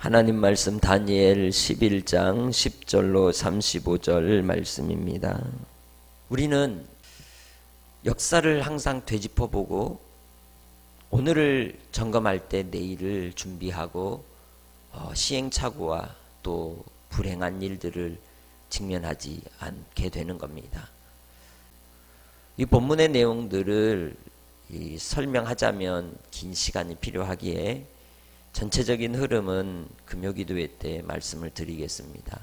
하나님 말씀 다니엘 11장 10절로 35절 말씀입니다. 우리는 역사를 항상 되짚어보고 오늘을 점검할 때 내일을 준비하고 시행착오와 또 불행한 일들을 직면하지 않게 되는 겁니다. 이 본문의 내용들을 설명하자면 긴 시간이 필요하기에 전체적인 흐름은 금요기도회 때 말씀을 드리겠습니다.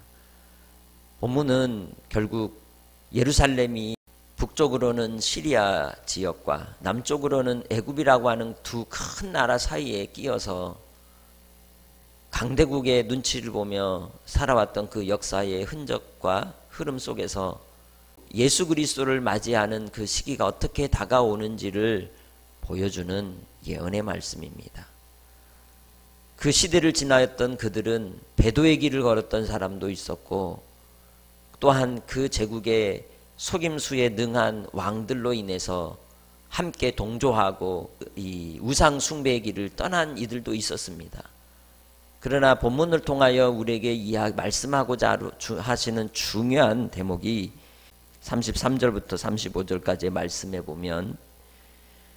본문은 결국 예루살렘이 북쪽으로는 시리아 지역과 남쪽으로는 애굽이라고 하는 두 큰 나라 사이에 끼어서 강대국의 눈치를 보며 살아왔던 그 역사의 흔적과 흐름 속에서 예수 그리스도를 맞이하는 그 시기가 어떻게 다가오는지를 보여주는 예언의 말씀입니다. 그 시대를 지나였던 그들은 배도의 길을 걸었던 사람도 있었고 또한 그 제국의 속임수에 능한 왕들로 인해서 함께 동조하고 이 우상 숭배의 길을 떠난 이들도 있었습니다. 그러나 본문을 통하여 우리에게 말씀하고자 하시는 중요한 대목이 33절부터 35절까지의 말씀에 보면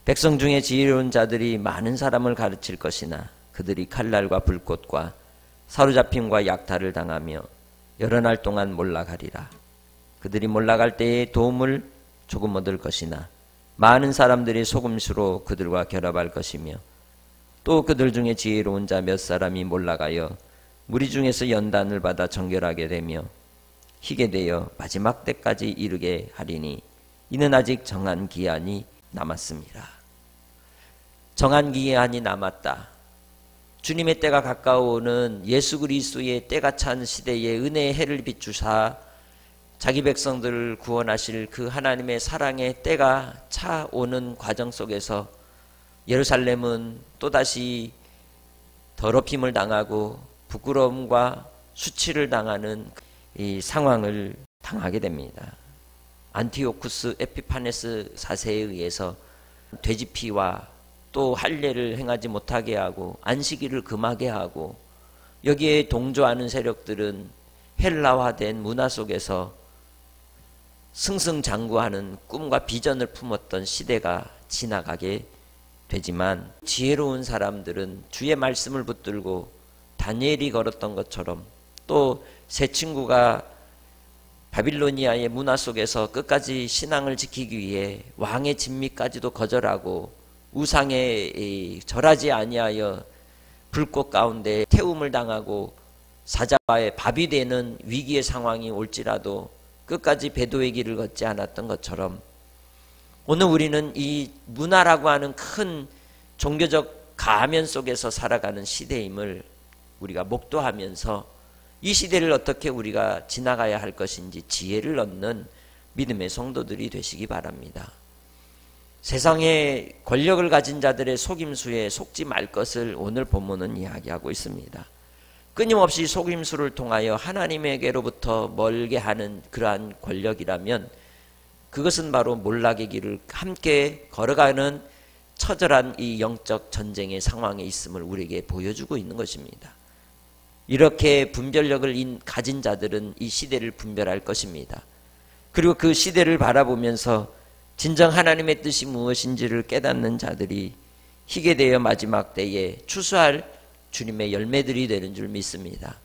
백성 중에 지혜로운 자들이 많은 사람을 가르칠 것이나 그들이 칼날과 불꽃과 사로잡힘과 약탈을 당하며 여러 날 동안 몰락하리라. 그들이 몰락할 때에 도움을 조금 얻을 것이나 많은 사람들이 속임수로 그들과 결합할 것이며 또 그들 중에 지혜로운 자 몇 사람이 몰락하여 무리 중에서 연단을 받아 정결하게 되며 희게 되어 마지막 때까지 이르게 하리니 이는 아직 정한 기한이 남았습니다. 정한 기한이 남았다. 주님의 때가 가까워오는 예수 그리스도의 때가 찬 시대에 은혜의 해를 비추사 자기 백성들을 구원하실 그 하나님의 사랑의 때가 차오는 과정 속에서 예루살렘은 또다시 더럽힘을 당하고 부끄러움과 수치를 당하는 이 상황을 당하게 됩니다. 안티오쿠스 에피파네스 4세에 의해서 돼지피와 또 할례를 행하지 못하게 하고 안식일을 금하게 하고 여기에 동조하는 세력들은 헬라화된 문화 속에서 승승장구하는 꿈과 비전을 품었던 시대가 지나가게 되지만 지혜로운 사람들은 주의 말씀을 붙들고 다니엘이 걸었던 것처럼 또 세 친구가 바빌로니아의 문화 속에서 끝까지 신앙을 지키기 위해 왕의 진미까지도 거절하고 우상에 절하지 아니하여 불꽃 가운데 태움을 당하고 사자와의 밥이 되는 위기의 상황이 올지라도 끝까지 배도의 길을 걷지 않았던 것처럼 오늘 우리는 이 문화라고 하는 큰 종교적 가면 속에서 살아가는 시대임을 우리가 목도하면서 이 시대를 어떻게 우리가 지나가야 할 것인지 지혜를 얻는 믿음의 성도들이 되시기 바랍니다. 세상의 권력을 가진 자들의 속임수에 속지 말 것을 오늘 본문은 이야기하고 있습니다. 끊임없이 속임수를 통하여 하나님에게로부터 멀게 하는 그러한 권력이라면 그것은 바로 몰락의 길을 함께 걸어가는 처절한 이 영적 전쟁의 상황에 있음을 우리에게 보여주고 있는 것입니다. 이렇게 분별력을 가진 자들은 이 시대를 분별할 것입니다. 그리고 그 시대를 바라보면서 진정 하나님의 뜻이 무엇인지를 깨닫는 자들이 희게 되어 마지막 때에 추수할 주님의 열매들이 되는 줄 믿습니다.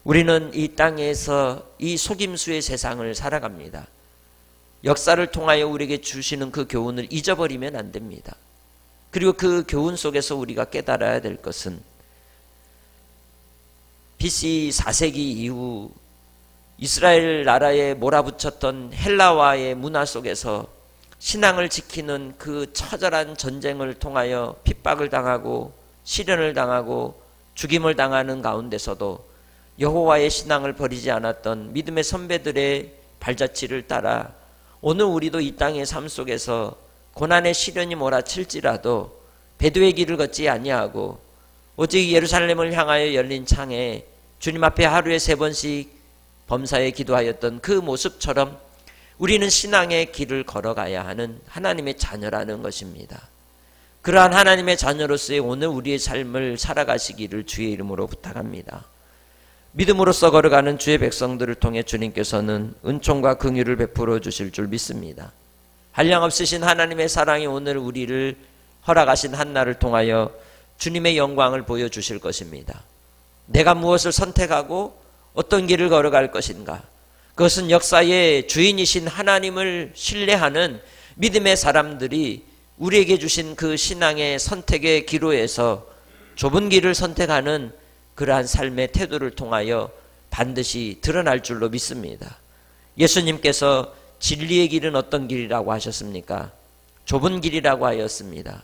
우리는 이 땅에서 이 속임수의 세상을 살아갑니다. 역사를 통하여 우리에게 주시는 그 교훈을 잊어버리면 안 됩니다. 그리고 그 교훈 속에서 우리가 깨달아야 될 것은 BC 4세기 이후 이스라엘 나라에 몰아붙였던 헬라와의 문화 속에서 신앙을 지키는 그 처절한 전쟁을 통하여 핍박을 당하고 시련을 당하고 죽임을 당하는 가운데서도 여호와의 신앙을 버리지 않았던 믿음의 선배들의 발자취를 따라 오늘 우리도 이 땅의 삶 속에서 고난의 시련이 몰아칠지라도 배도의 길을 걷지 아니하고 오직 예루살렘을 향하여 열린 창에 주님 앞에 하루에 3번씩 범사에 기도하였던 그 모습처럼 우리는 신앙의 길을 걸어가야 하는 하나님의 자녀라는 것입니다. 그러한 하나님의 자녀로서의 오늘 우리의 삶을 살아가시기를 주의 이름으로 부탁합니다. 믿음으로써 걸어가는 주의 백성들을 통해 주님께서는 은총과 긍휼을 베풀어 주실 줄 믿습니다. 한량없으신 하나님의 사랑이 오늘 우리를 허락하신 한날을 통하여 주님의 영광을 보여주실 것입니다. 내가 무엇을 선택하고 어떤 길을 걸어갈 것인가? 그것은 역사의 주인이신 하나님을 신뢰하는 믿음의 사람들이 우리에게 주신 그 신앙의 선택의 기로에서 좁은 길을 선택하는 그러한 삶의 태도를 통하여 반드시 드러날 줄로 믿습니다. 예수님께서 진리의 길은 어떤 길이라고 하셨습니까? 좁은 길이라고 하였습니다.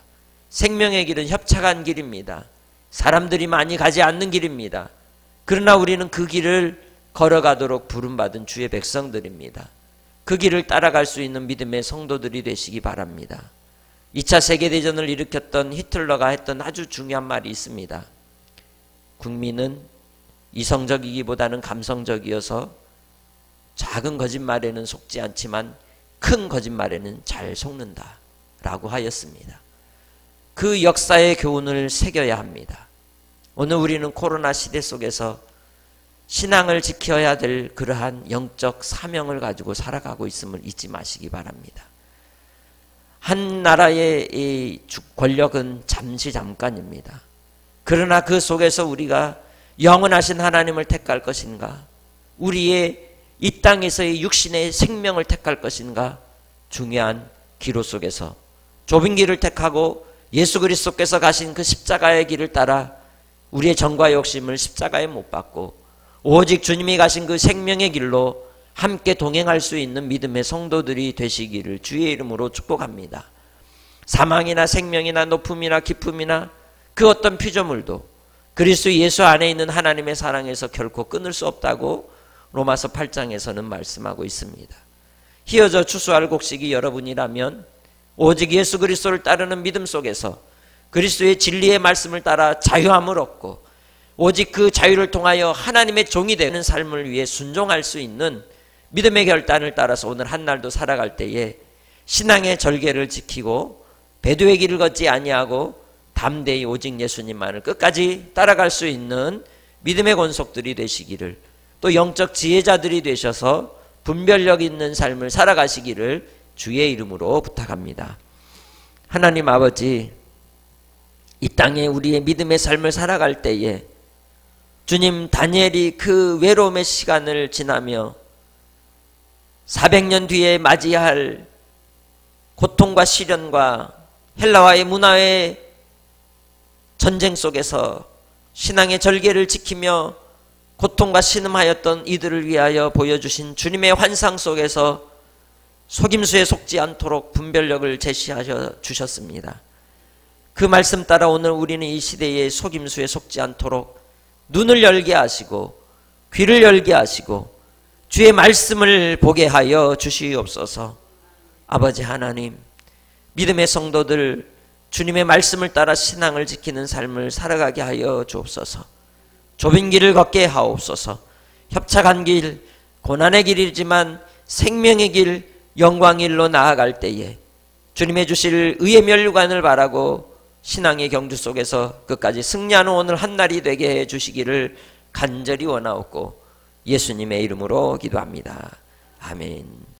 생명의 길은 협착한 길입니다. 사람들이 많이 가지 않는 길입니다. 그러나 우리는 그 길을 걸어가도록 부름받은 주의 백성들입니다. 그 길을 따라갈 수 있는 믿음의 성도들이 되시기 바랍니다. 2차 세계대전을 일으켰던 히틀러가 했던 아주 중요한 말이 있습니다. 국민은 이성적이기보다는 감성적이어서 작은 거짓말에는 속지 않지만 큰 거짓말에는 잘 속는다 라고 하였습니다. 그 역사의 교훈을 새겨야 합니다. 오늘 우리는 코로나 시대 속에서 신앙을 지켜야 될 그러한 영적 사명을 가지고 살아가고 있음을 잊지 마시기 바랍니다. 한 나라의 이 권력은 잠깐입니다. 그러나 그 속에서 우리가 영원하신 하나님을 택할 것인가? 우리의 이 땅에서의 육신의 생명을 택할 것인가? 중요한 기로 속에서 좁은 길을 택하고 예수 그리스도께서 가신 그 십자가의 길을 따라 우리의 정과 욕심을 십자가에 못 박고 오직 주님이 가신 그 생명의 길로 함께 동행할 수 있는 믿음의 성도들이 되시기를 주의 이름으로 축복합니다. 사망이나 생명이나 높음이나 깊음이나 그 어떤 피조물도 그리스도 예수 안에 있는 하나님의 사랑에서 결코 끊을 수 없다고 로마서 8장에서는 말씀하고 있습니다. 희어져 추수할 곡식이 여러분이라면 오직 예수 그리스도를 따르는 믿음 속에서 그리스도의 진리의 말씀을 따라 자유함을 얻고 오직 그 자유를 통하여 하나님의 종이 되는 삶을 위해 순종할 수 있는 믿음의 결단을 따라서 오늘 한 날도 살아갈 때에 신앙의 절개를 지키고 배도의 길을 걷지 아니하고 담대히 오직 예수님만을 끝까지 따라갈 수 있는 믿음의 권속들이 되시기를, 또 영적 지혜자들이 되셔서 분별력 있는 삶을 살아가시기를 주의 이름으로 부탁합니다. 하나님 아버지, 이 땅에 우리의 믿음의 삶을 살아갈 때에 주님, 다니엘이 그 외로움의 시간을 지나며 400년 뒤에 맞이할 고통과 시련과 헬라와의 문화의 전쟁 속에서 신앙의 절개를 지키며 고통과 신음하였던 이들을 위하여 보여주신 주님의 환상 속에서 속임수에 속지 않도록 분별력을 제시하여 주셨습니다. 그 말씀 따라 오늘 우리는 이 시대에 속임수에 속지 않도록 눈을 열게 하시고 귀를 열게 하시고 주의 말씀을 보게 하여 주시옵소서. 아버지 하나님, 믿음의 성도들 주님의 말씀을 따라 신앙을 지키는 삶을 살아가게 하여 주옵소서. 좁은 길을 걷게 하옵소서. 협착한 길, 고난의 길이지만 생명의 길, 영광의 길로 나아갈 때에 주님의 주실 의의 면류관을 바라고 신앙의 경주 속에서 끝까지 승리하는 오늘 한 날이 되게 해 주시기를 간절히 원하옵고 예수님의 이름으로 기도합니다. 아멘.